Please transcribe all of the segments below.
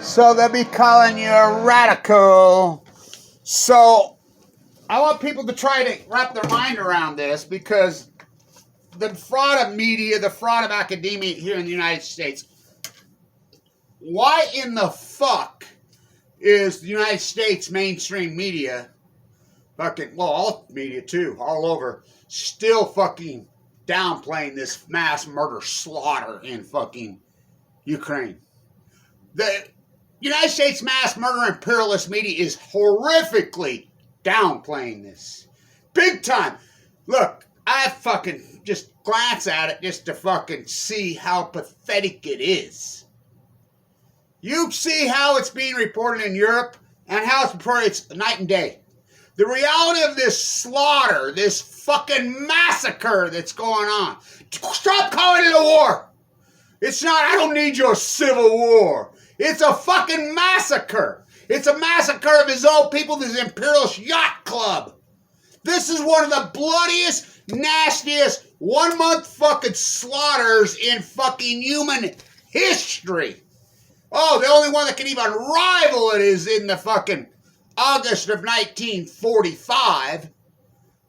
So they'll be calling you a radical. So I want people to try to wrap their mind around this, because the fraud of media, the fraud of academia here in the United States, why in the fuck is the United States mainstream media, fucking, well, all media too, all over, still fucking downplaying this mass murder slaughter in fucking Ukraine? The United States mass murder imperialist media is horrifically downplaying this. Big time. Look, I fucking just glance at it just to fucking see how pathetic it is. You see how it's being reported in Europe and how it's reported. It's night and day. The reality of this slaughter, this fucking massacre that's going on. Stop calling it a war. It's not, I don't need your civil war. It's a fucking massacre. It's a massacre of his own people, this imperialist yacht club. This is one of the bloodiest, nastiest, 1 month fucking slaughters in fucking human history. Oh, the only one that can even rival it is in the fucking August of 1945.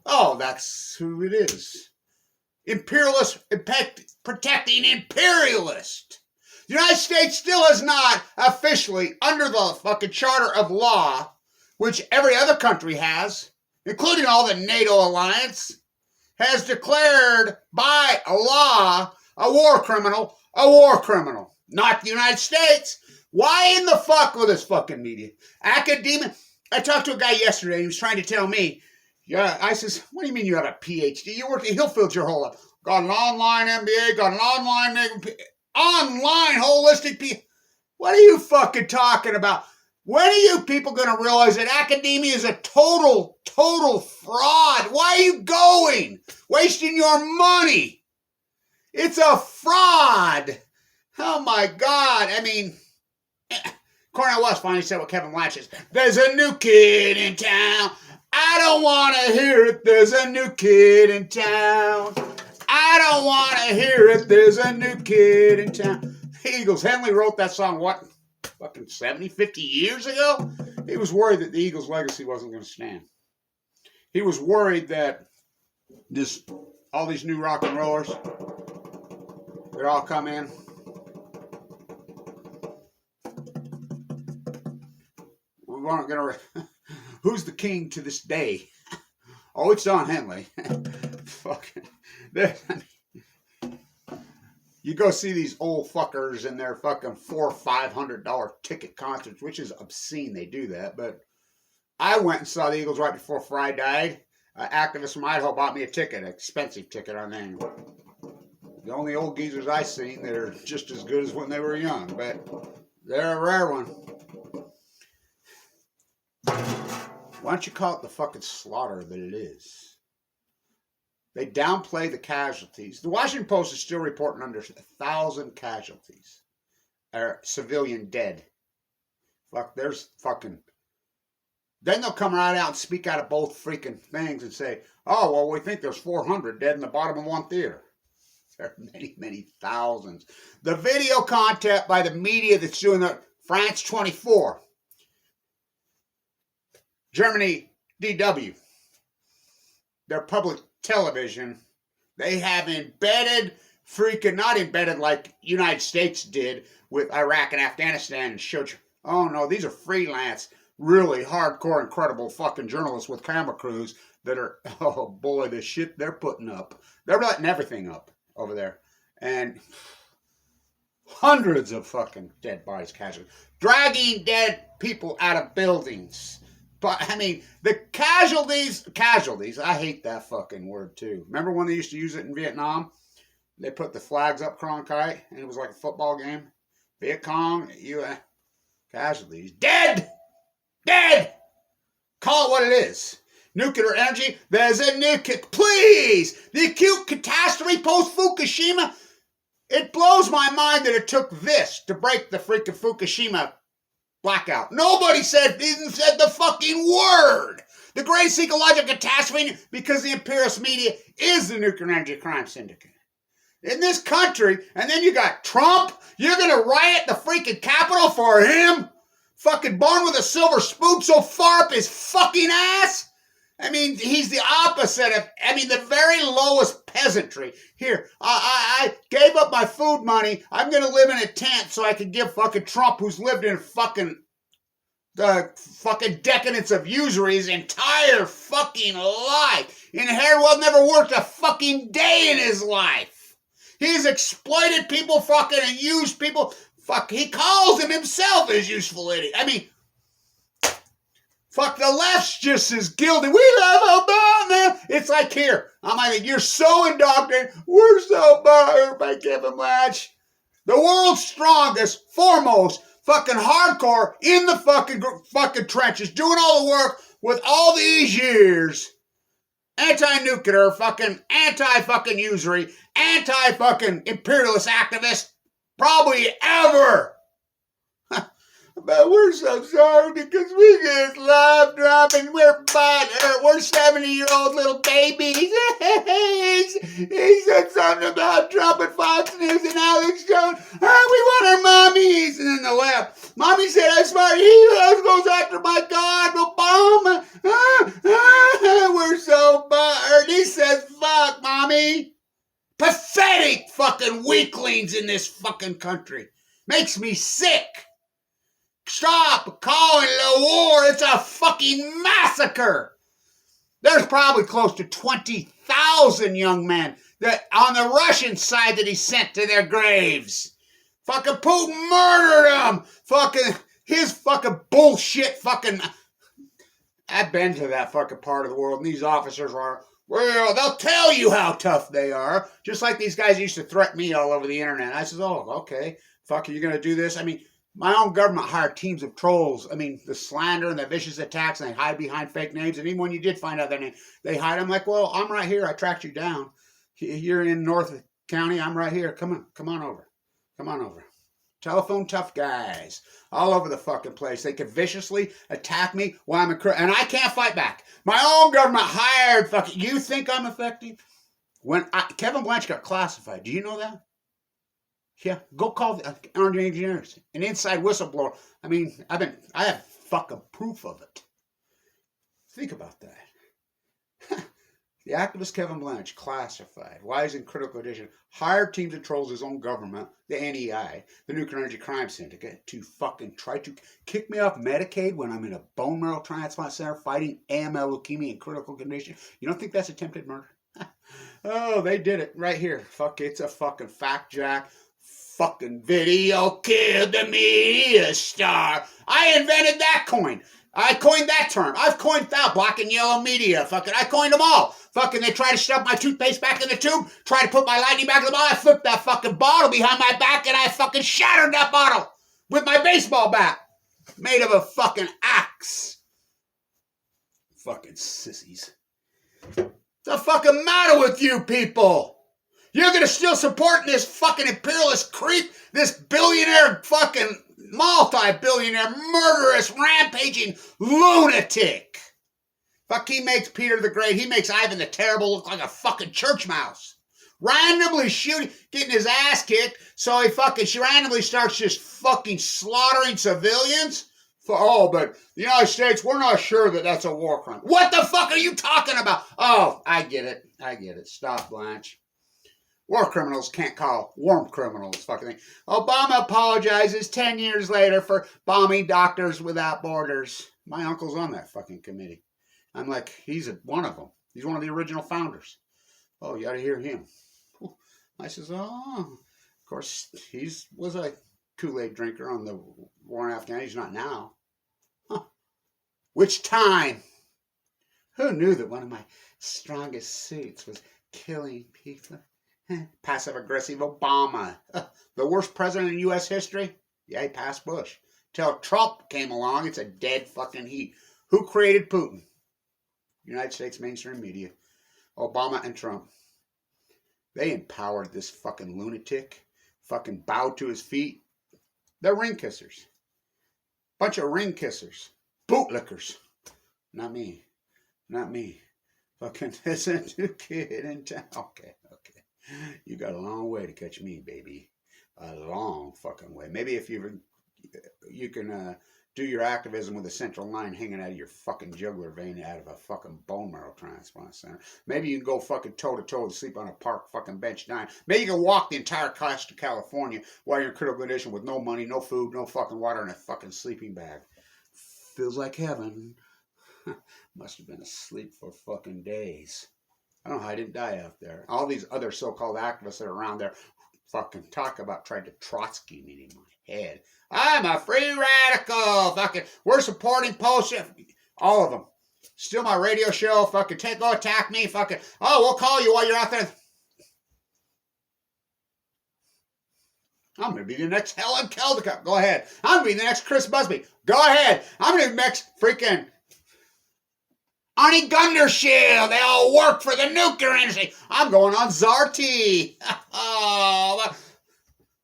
Oh, that's who it is. Imperialist, protecting imperialist. The United States still is not officially under the fucking charter of law, which every other country has, including all the NATO alliance, has declared by a law a war criminal a war criminal. Not the United States. Why in the fuck with this fucking media? Academia. I talked to a guy yesterday, and he was trying to tell me, yeah, I says, what do you mean you have a PhD? You work at Hillfield your whole life. Got an online MBA, got an online holistic PhD. What are you fucking talking about? When are you people going to realize that academia is a total fraud? Why are you going? Wasting your money. It's a fraud. Oh my God. I mean, Cornel West finally said what Kevin Blanch is. There's a new kid in town. I don't want to hear it. There's a new kid in town. I don't want to hear it. There's a new kid in town. The Eagles. Henley wrote that song, what, fucking 70, 50 years ago? He was worried that the Eagles' legacy wasn't going to stand. He was worried that all these new rock and rollers, they'd all come in. We weren't going to... Who's the king to this day? Oh, it's Don Henley. Fucking... You go see these old fuckers in their fucking $400 or $500 ticket concerts, which is obscene. They do that, but I went and saw the Eagles right before Fry died. An activist from Idaho bought me a ticket, an expensive ticket on them. The only old geezers I've seen that are just as good as when they were young, but they're a rare one. Why don't you call it the fucking slaughter that it is? They downplay the casualties. The Washington Post is still reporting under 1,000 casualties. Or civilian dead. Fuck, there's fucking... Then they'll come right out and speak out of both freaking things and say, oh, well, we think there's 400 dead in the bottom of one theater. There are many, many thousands. The video content by the media that's doing the France 24. Germany DW. Their public television, they have embedded freaking, not embedded like United States did with Iraq and Afghanistan and showed you, oh no, these are freelance, really hardcore, incredible fucking journalists with camera crews that are, oh boy, the shit they're putting up. They're letting everything up over there. And hundreds of fucking dead bodies, casualties. Dragging dead people out of buildings. But, I mean, the casualties, I hate that fucking word too. Remember when they used to use it in Vietnam? They put the flags up Cronkite, and it was like a football game. Viet Cong, casualties. Dead! Dead! Call it what it is. Nuclear energy, there's a nuclear, please! The acute catastrophe post-Fukushima, it blows my mind that it took this to break the freaking Fukushima blackout. Nobody even said the fucking word. The greatest ecological catastrophe, because the imperialist media is the nuclear energy crime syndicate. in this country, and then you got Trump. You're going to riot the freaking Capitol for him? Fucking born with a silver spoon so far up his fucking ass? I mean, he's the opposite of, the very lowest peasantry. Here, I gave up my food money. I'm going to live in a tent so I can give fucking Trump, who's lived in the fucking decadence of usury his entire fucking life. Well, never worked a fucking day in his life. He's exploited people fucking and used people. Fuck, he calls himself as useful idiot. Fuck, the left's just as guilty. We love Obama. It's like, here, I'm like, you're so indoctrinated. We're so bothered by Kevin Blanch. The world's strongest, foremost, fucking hardcore in the fucking trenches, doing all the work with all these years. Anti-nuclear, fucking anti-fucking usury, anti-fucking imperialist activist, probably ever. But we're so sorry because we just love Trump and we're butthurt. We're 70-year-old little babies. He said something about Trump at Fox News and Alex Jones. We want our mommies. And then the left. Mommy said, I'm smart. He goes after my God, Obama. We're so butthurt. He says, fuck, mommy. Pathetic fucking weaklings in this fucking country. Makes me sick. Stop calling it a war. It's a fucking massacre. There's probably close to 20,000 young men that on the Russian side that he sent to their graves. Fucking Putin murdered them. Fucking his fucking bullshit fucking. I've been to that fucking part of the world, and these officers are, well, they'll tell you how tough they are. Just like these guys used to threaten me all over the internet. I said, oh, okay. Fuck, are you going to do this? My own government hired teams of trolls. The slander and the vicious attacks, and they hide behind fake names. And even when you did find out their name, they hide. I'm like, well, I'm right here. I tracked you down. You're in North County. I'm right here. Come on over. Telephone tough guys all over the fucking place. They could viciously attack me while I'm and I can't fight back. My own government hired fucking. You think I'm effective? When Kevin Blanch got classified, do you know that? Yeah, go call the Army Engineers, an inside whistleblower. I have fucking proof of it. Think about that. The activist Kevin Blanch, classified. Why is in critical condition? Hired teams of trolls, his own government, the NEI, the Nuclear Energy Crime Syndicate, to fucking try to kick me off Medicaid when I'm in a bone marrow transplant center fighting AML, leukemia, in critical condition. You don't think that's attempted murder? Oh, they did it right here. Fuck, it's a fucking fact, Jack. Fucking video killed the media star. I invented that coin. I coined that term. I've coined that black and yellow media. Fucking, I coined them all. Fucking, they try to stuff my toothpaste back in the tube, try to put my lightning back in the bottle. I flipped that fucking bottle behind my back and I fucking shattered that bottle with my baseball bat made of a fucking axe. Fucking sissies. What's the fucking matter with you people? You're going to still support this fucking imperialist creep, this billionaire fucking multi-billionaire murderous rampaging lunatic. Fuck, he makes Peter the Great, he makes Ivan the Terrible look like a fucking church mouse. Randomly shooting, getting his ass kicked, so he fucking randomly starts just fucking slaughtering civilians. But the United States, we're not sure that that's a war crime. What the fuck are you talking about? Oh, I get it. Stop, Blanche. War criminals can't call war criminals, fucking thing. Obama apologizes 10 years later for bombing Doctors Without Borders. My uncle's on that fucking committee. I'm like, he's one of them. He's one of the original founders. Oh, you ought to hear him. I says, oh, of course, he was a Kool-Aid drinker on the war in Afghanistan. He's not now. Huh. Which time? Who knew that one of my strongest suits was killing people? Passive-aggressive Obama. The worst president in U.S. history? Yeah, he passed Bush. Till Trump came along, it's a dead fucking heat. Who created Putin? United States mainstream media. Obama and Trump. They empowered this fucking lunatic. Fucking bowed to his feet. They're ring kissers. Bunch of ring kissers. Bootlickers. Not me. Fucking this new kid in town. Okay. You got a long way to catch me, baby. A long fucking way. Maybe if you can do your activism with a central line hanging out of your fucking jugular vein out of a fucking bone marrow transplant center. Maybe you can go fucking toe to toe and sleep on a park fucking bench dying. Maybe you can walk the entire coast of California while you're in critical condition with no money, no food, no fucking water, and a fucking sleeping bag. Feels like heaven. Must have been asleep for fucking days. I don't know how I didn't die out there. All these other so-called activists that are around there fucking talk about trying to Trotsky me in my head. I'm a free radical. Fucking, we're supporting Polsha. All of them. Steal my radio show. Fucking go attack me. Fucking, oh, we'll call you while you're out there. I'm going to be the next Helen Caldicott. Go ahead. I'm going to be the next Chris Busby. Go ahead. I'm going to be the next freaking Ani Gundershield. They all work for the nuclear industry. I'm going on Zarty. Oh,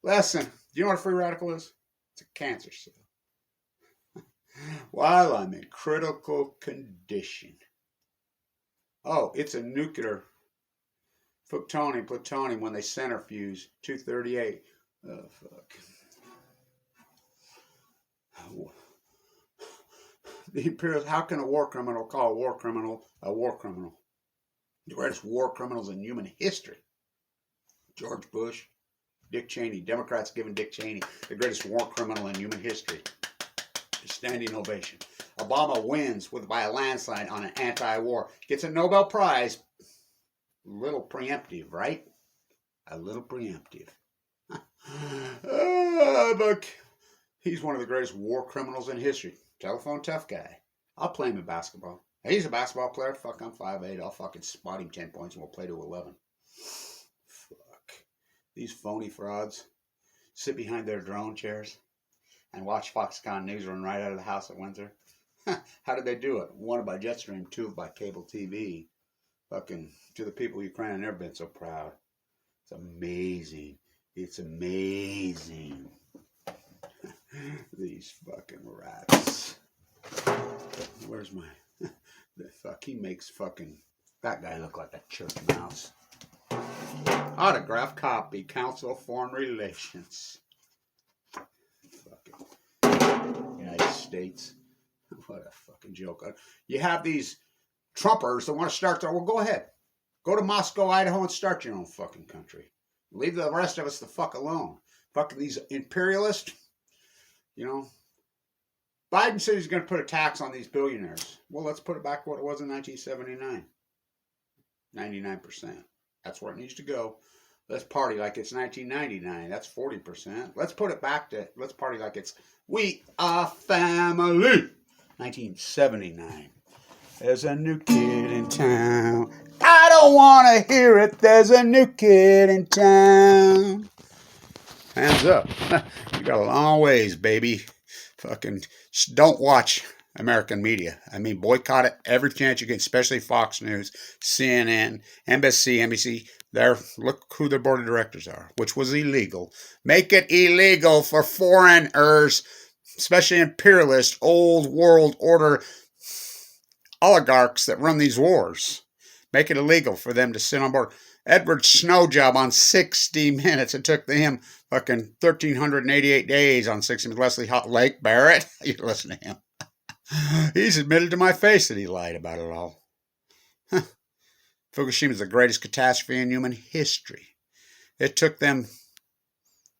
listen, do you know what a free radical is? It's a cancer cell. While I'm in critical condition. Oh, it's a nuclear plutonium when they centrifuge 238. Oh, fuck. The imperialists, how can a war criminal call a war criminal a war criminal? The greatest war criminals in human history. George Bush, Dick Cheney. Democrats giving Dick Cheney the greatest war criminal in human history. A standing ovation. Obama wins by a landslide on an anti-war. Gets a Nobel Prize. A little preemptive, right? A little preemptive. But he's one of the greatest war criminals in history. Telephone tough guy. I'll play him in basketball. He's a basketball player. Fuck, I'm 5'8". I'll fucking spot him 10 points and we'll play to 11. Fuck. These phony frauds sit behind their drone chairs and watch Foxconn News run right out of the house at Windsor. How did they do it? One by Jetstream, two by cable TV. Fucking, to the people of Ukraine, I've never been so proud. It's amazing. It's amazing. These fucking rats. Where's my... The fuck, he makes fucking... That guy look like a church mouse. Autograph copy, Council of Foreign Relations. Fucking United States. What a fucking joke. You have these Trumpers that want to start their... Well, go ahead. Go to Moscow, Idaho, and start your own fucking country. Leave the rest of us the fuck alone. Fucking these imperialists... You know, Biden said he's going to put a tax on these billionaires. Well, let's put it back to what it was in 1979. 99%. That's where it needs to go. Let's party like it's 1999. That's 40%. Let's put it back to, let's party like it's we are family. 1979. There's a new kid in town. I don't want to hear it. There's a new kid in town. Hands up. You got a long ways, baby. Fucking don't watch American media. I mean, boycott it every chance you get, especially Fox News, CNN, NBC. Look who their board of directors are, which was illegal. Make it illegal for foreigners, especially imperialist, old world order oligarchs that run these wars. Make it illegal for them to sit on board. Edward Snow job on 60 Minutes. It took him fucking 1,388 days on 60 Minutes. Leslie Lake Barrett. You listen to him. He's admitted to my face that he lied about it all. Fukushima is the greatest catastrophe in human history. It took them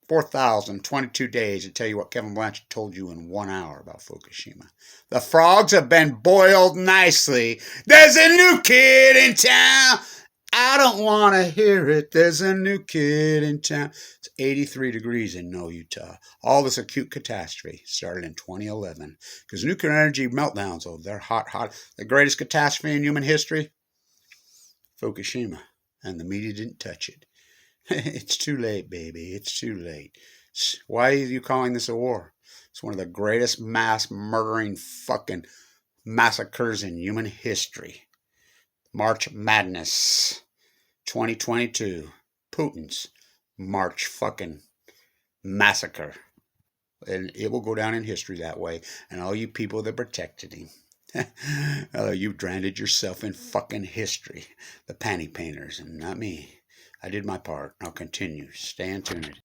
4,022 days to tell you what Kevin Blanch told you in 1 hour about Fukushima. The frogs have been boiled nicely. There's a new kid in town. I don't want to hear it. There's a new kid in town. It's 83 degrees in Utah. All this acute catastrophe started in 2011. Because nuclear energy meltdowns, oh, they're hot. The greatest catastrophe in human history? Fukushima. And the media didn't touch it. It's too late, baby. It's too late. Why are you calling this a war? It's one of the greatest mass murdering fucking massacres in human history. March Madness 2022. Putin's March fucking massacre. And it will go down in history that way. And all you people that protected him. You branded yourself in fucking history. The panty painters and not me. I did my part. I'll continue. Stay tuned.